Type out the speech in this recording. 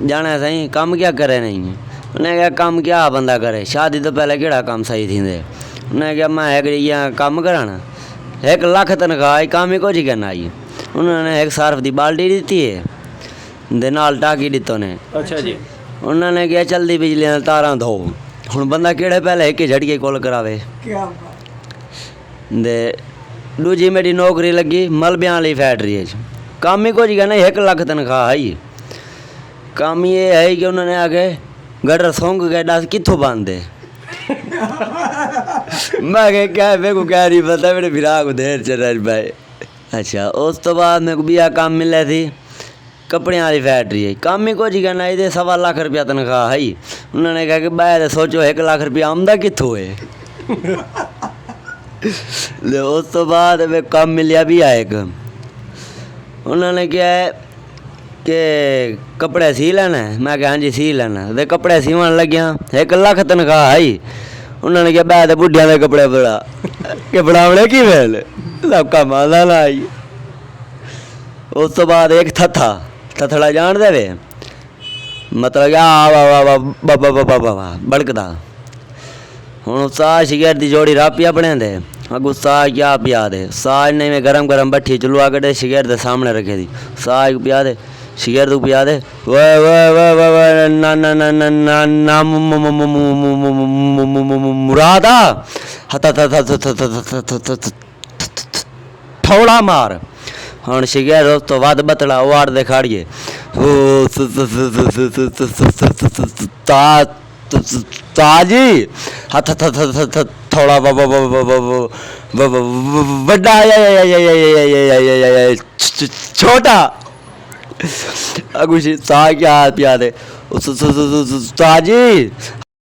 जाना सही काम क्या करे नहीं उन्हें क्या काम क्या बंदा करे शादी तो पहले केड़ा काम सही थी उन्हें क्या मैं एक काम कराना 1 लाख तनख्वाह काम ही कुछ करना आई उन्होंने एक सर्फ की बाल्टी दी है दे नाल टाकी दितो ने अच्छा जी उन्होंने क्या चलती बिजली तारा धो हुण बंदा केड़े पहले एक झटके कोल करावे दे दूजी मेरी नौकरी लगी मलबियां वाली फैक्ट्री काम ही कुछ करना 1 लाख तनख्वाह है काम ये है कि उन्होंने आगे गटर सोंग के दस कित्थों बांधे मैं क्या मेरे को क्या नहीं पता मेरे फिरा को देर चल भाई। अच्छा उस तो बाद मेरे को बिया काम मिले थी कपड़े वाली फैक्ट्री है काम ही कुछ करना ये 1.25 लाख रुपया तनख्वाह है उन्होंने कहा कि बाहर सोचो 1 लाख रुपया आमदा कित्थों है उस तो बाद मेरे काम मिलिया भी है एक उन्होंने क्या है कि कपड़े सी लेना है मैं क्या हाँ जी सी लेना दे कपड़े सीवन लग गया 1 लाख तनख्वाह है उन्होंने क्या बैठ बुढ़िया के कपड़े बड़ा के बनावने की वेल सबका माला ना आई। उस तो बाद एक थथड़ा जान दे वे मतलब क्या बाबा बड़कदा हूँ साह शिगर की जोड़ी रापिया बने दे अगू साह क्या पिया दे साह ने में गरम गरम भट्ठी चलवा के शिगर के सामने रखे थी साह पिया दे शिगर तू पिया दे ना ना ना ना ना ना मुरादा थोड़ा मार हाँ शिगर उस तो बाद बतला वार दे खाड़िए ताजी हथ थोड़ा बड़ा छोटा अगुशी सा क्या पिया दे ताजी